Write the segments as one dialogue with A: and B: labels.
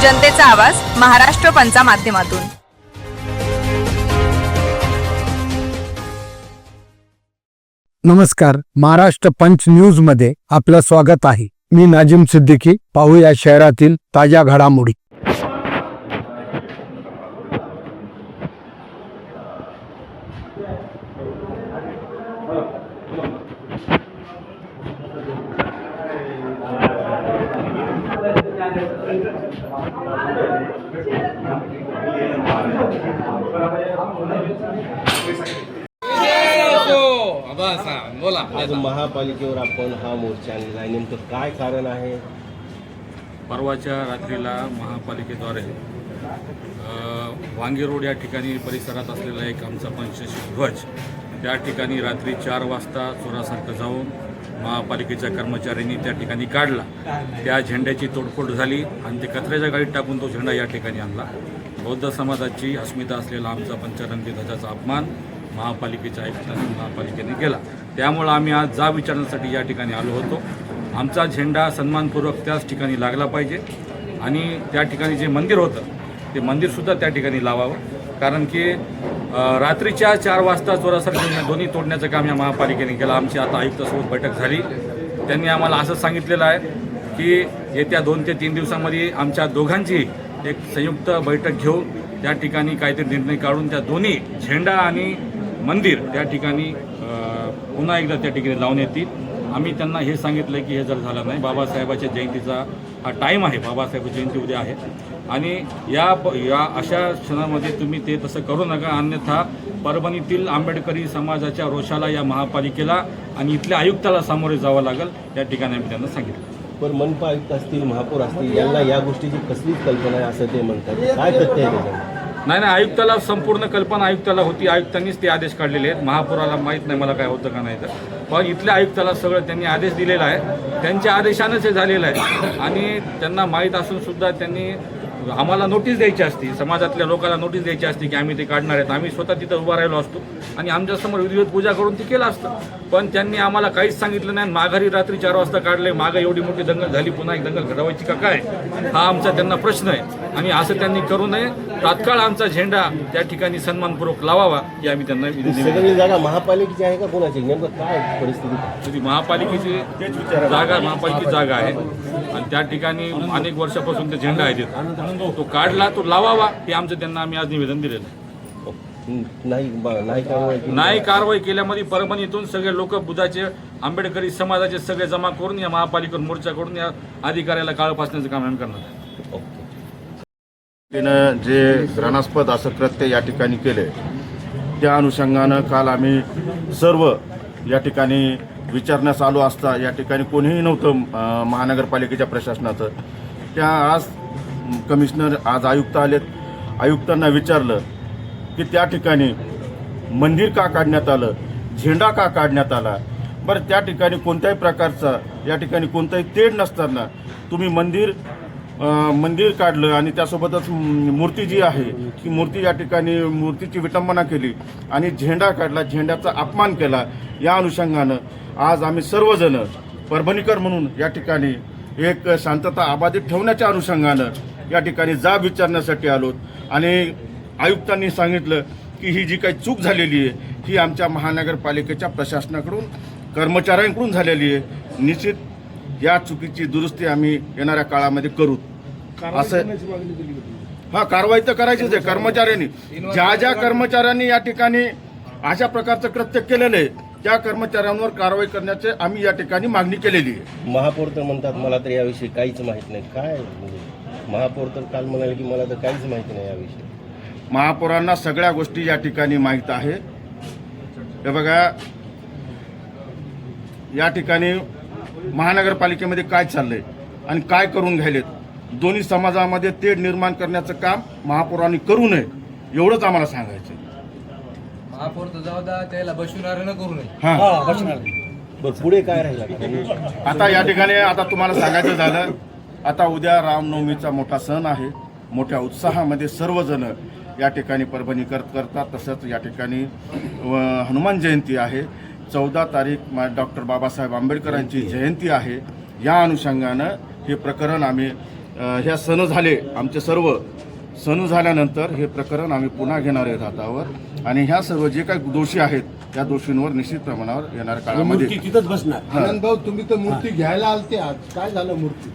A: जनतेचा आवाज महाराष्ट्र पंचा माध्यमातून।
B: नमस्कार, महाराष्ट्र पंच न्यूज मध्ये आपलं स्वागत आहे। मी नाजिम सिद्दीकी। पाहूया शहरातील ताज्या घडामोडी।
C: आज महापालिकेवर आपण हा मोर्चा आणलेला आहे, नेमकं काय कारण आहे?
D: परवाच्या रात्रीला महापालिकेद्वारे वांगी रोड या ठिकाणी परिसरात असलेला एक आमचा पंचशील ध्वज त्या ठिकाणी रात्री 4 वाजता चोरासारखं जाऊन महापालिकेच्या कर्मचाऱ्यांनी त्या ठिकाणी काढला। त्या झेंड्याची तोडफोड झाली आणि ते कचऱ्याच्या गाडीत टाकून तो झेंडा या ठिकाणी आणला। बौद्ध समाजाची अस्मिता असलेला आमचा पंचरंगी ध्वजाचा अपमान महापालिकेच्या आयुक्तांनी महापालिकेने केला। त्यामुळे आम्ही आज जाब विचारण्यासाठी या ठिकाणी आलो होतो। आमचा झेंडा सन्मानपूर्वक त्याच ठिकाणी लागला पाहिजे आणि त्या ठिकाणी जे मंदिर होतं ते मंदिरसुद्धा त्या ठिकाणी लावावं, कारण की रात्रीच्या 4 वाजता चोरासारखं दोन्ही तोडण्याचं काम या महापालिकेने केलं। आमची आता आयुक्तासोबत बैठक झाली, त्यांनी आम्हाला असं सांगितलेलं आहे की येत्या 2 ते 3 दिवसांमध्ये आमच्या दोघांची एक संयुक्त बैठक घेऊन त्या ठिकाणी काहीतरी निर्णय काढून त्या दोन्ही झेंडा आणि मंदिर त्या ठिकाणी पुन्हा एकदा त्या ठिकाणी लावून येतील। आम्ही त्यांना हे सांगितलं की हे जर झालं नाही, बाबासाहेबाच्या जयंतीचा हा टाईम आहे, बाबासाहेब जयंती उद्या आहे आणि या अशा क्षणामध्ये तुम्ही ते तसं करू नका, अन्यथा परभणीतील आंबेडकरी समाजाच्या रोषाला या महापालिकेला आणि इथल्या आयुक्ताला सामोरे जावं लागेल। त्या ठिकाणी आम्ही त्यांना सांगितलं।
C: पण मनपा आयुक्त असतील, महापौर असतील, यांना या गोष्टीची कसलीच कल्पना आहे असं ते म्हणतात, काय तथ्य आहे त्याच्यामध्ये?
D: नाही, आयुक्ताला संपूर्ण कल्पना आयुक्ताला होती, आयुक्तांनीच ते आदेश काढलेले आहेत। महापौराला माहीत नाही मला काय होतं का नाही, तर पण इथल्या आयुक्ताला सगळं त्यांनी आदेश दिलेला आहे, त्यांच्या आदेशानंच हे झालेलं आहे आणि त्यांना माहीत असून सुद्धा त्यांनी आम्हाला नोटीस द्यायची असती, समाजातल्या लोकांना नोटीस द्यायची असती की आम्ही ते काढणार आहेत, आम्ही स्वतः तिथं उभा राहिलो असतो आणि आमच्यासमोर विधिवत पूजा करून ते केलं असतं। पण त्यांनी आम्हाला काहीच सांगितलं नाही, माघारी रात्री 4 वाजता काढले। मागं एवढी मोठी दंगल झाली, पुन्हा एक दंगल घडवायची का काय, हा आमचा त्यांना प्रश्न आहे आणि असं त्यांनी करू नये। तात्काळ आमचा झेंडा त्या ठिकाणी सन्मानपूर्वक लावावा ही आम्ही त्यांना
C: सगळी जागा महापालिकेची आहे का कोणाची, नेमकं काय परिस्थिती?
D: महापालिकेची जागा महापालिकेची जागा आहे आणि त्या ठिकाणी अनेक वर्षापासून ते झेंडा आहे तिथं, तो काढला तो लावावा हे आमचं त्यांना आम्ही आज निवेदन दिलेलं आहे। नाही कारवाई केल्यामध्ये परभणीतून सगळे लोक बुधाचे आंबेडकरी समाजाचे सगळे जमा करून या महापालिकेवर मोर्चा करून या अधिकाऱ्याला काळ फासण्याचं काम आम्ही करणार आहे।
E: तिनं जे घृणास्पद असं कृत्य या ठिकाणी केले, त्या अनुषंगानं काल आम्ही सर्व या ठिकाणी विचारण्यास आलो असता या ठिकाणी कोणीही नव्हतं महानगरपालिकेच्या प्रशासनाचं। त्या आज कमिशनर आज आयुक्त आलेत, आयुक्तांना विचारलं की त्या ठिकाणी मंदिर का काढण्यात आलं, झेंडा का काढण्यात आला, बरं त्या ठिकाणी कोणत्याही प्रकारचा या ठिकाणी कोणताही तेढ नसताना तुम्ही मंदिर काढलं आणि त्यासोबतच मूर्ती जी आहे ती मूर्ती या ठिकाणी मूर्तीची विटंबना केली आणि झेंडा काढला, झेंड्याचा अपमान केला। या अनुषंगानं आज आम्ही सर्वजण परभणीकर म्हणून या ठिकाणी एक शांतता अबाधित ठेवण्याच्या अनुषंगानं या ठिकाणी जाब विचारण्यासाठी आलो आणि आयुक्तांनी सांगितलं की ही जी काही चूक झालेली आहे ही आमच्या महानगरपालिकेच्या प्रशासनाकडून कर्मचाऱ्यांकडून झालेली आहे। निश्चित या चुकीची दुरुस्ती आम्ही येणाऱ्या काळामध्ये करू असं। कारवाई तर करायचीच आहे। कर्मचाऱ्यांनी ज्या कर्मचाऱ्यांनी या ठिकाणी अशा प्रकारचं कृत्य केलेलं आहे त्या कर्मचाऱ्यांवर कारवाई करण्याचे आम्ही या ठिकाणी मागणी केलेली आहे।
C: महापौर तर म्हणतात मला तर याविषयी काहीच माहीत नाही, काय महापौर तर काल म्हणाले की मला तर काहीच माहिती नाही याविषयी।
E: महापौरांना सगळ्या गोष्टी या ठिकाणी माहीत आहे। हे बघा, या ठिकाणी महानगरपालिकेमध्ये काय चाललंय आणि काय करून घ्यायलेत, दोन्ही समाजामध्ये तेढ निर्माण करण्याचं काम महापौरांनी करू नये एवढंच आम्हाला सांगायचं।
F: महापौर तर जाऊ द्या, त्याला बसवणार न करू नये।
C: पुढे काय राहिलं
E: आता या ठिकाणी आता तुम्हाला सांगायचं झालं, आता उद्या रामनवमीचा मोठा सण आहे, मोठ्या उत्साहामध्ये सर्वजण या ठिकाणी परभणी करतात। तसंच या ठिकाणी हनुमान जयंती आहे, 14 तारीख डॉक्टर बाबासाहेब आंबेडकरांची जयंती आहे। या अनुषंगानं हे प्रकरण आम्ही ह्या सण झाले आमचे सर्व सण झाल्यानंतर हे प्रकरण आम्ही पुन्हा घेणार आहेत हातावर आणि ह्या सर्व जे काही दोषी आहेत त्या दोषींवर निश्चित प्रमाणावर येणाऱ्या काळामध्ये
B: तिथंच बसणार. आनंद भाऊ, तुम्ही तर मूर्ती घ्यायला आलते आज, काय झालं मूर्ती?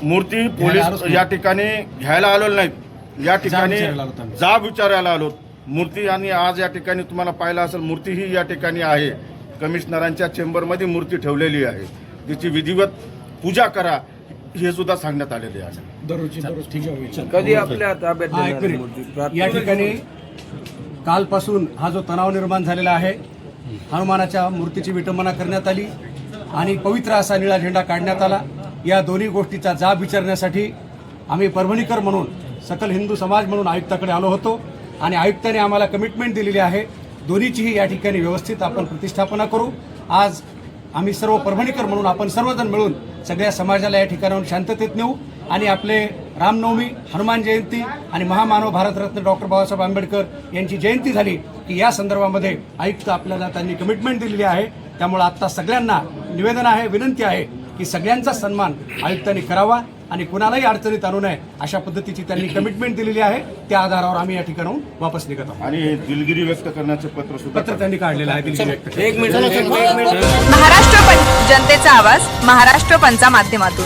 E: मूर्ती पोलीस या ठिकाणी घ्यायला आलेलो नाहीत, या ठिकाणी जाब विचारायला आलो. मूर्ती आणि आज या ठिकाणी तुम्हाला पाहिलं असेल मूर्ती ही या ठिकाणी आहे, कमिशनरांच्या चेंबरमध्ये मूर्ती ठेवलेली आहे, तिची विधिवत पूजा करा हे सुद्धा सांगण्यात आलेले आहे.
F: कधी आपल्या ताब्यात
G: या ठिकाणी कालपासून हा जो तणाव निर्माण झालेला आहे, हनुमानाच्या मूर्तीची विटंबना करण्यात आली आणि पवित्र असा निळा झेंडा काढण्यात आला. या दोन्ही गोष्टीचा जाब विचारण्यासाठी आम्ही परभणीकर म्हणून सकल हिंदू समाज म्हणून आयुक्ताकडे आलो होतो आणि आयुक्तांनी आम्हाला कमिटमेंट दिलेली आहे, दोन्हीचीही या ठिकाणी व्यवस्थित आपण प्रतिष्ठापना करू. आज आम्ही सर्व परभणीकर म्हणून आपण सर्वजण मिळून सगळ्या समाजाला या ठिकाणाहून शांततेत नेऊ आणि आपले रामनवमी, हनुमान जयंती आणि महामानव भारतरत्न डॉक्टर बाबासाहेब आंबेडकर यांची जयंती झाली की या संदर्भामध्ये आयुक्त आपल्याला त्यांनी कमिटमेंट दिलेली आहे. त्यामुळे आता सगळ्यांना निवेदन आहे, विनंती आहे की सगळ्यांचा सन्मान आयुक्तांनी करावा आणि कुणालाही अडचणीत आणू नये अशा पद्धतीची त्यांनी कमिटमेंट दिलेली आहे. त्या आधारावर आम्ही या ठिकाणाहून वापस निघत आहोत
E: आणि दिलगिरी व्यक्त करण्याचे पत्र
G: त्यांनी काढलेलं आहे. दिल्ली व्यक्त
A: महाराष्ट्र जनतेचा आवाज महाराष्ट्र पंचा माध्यमातून.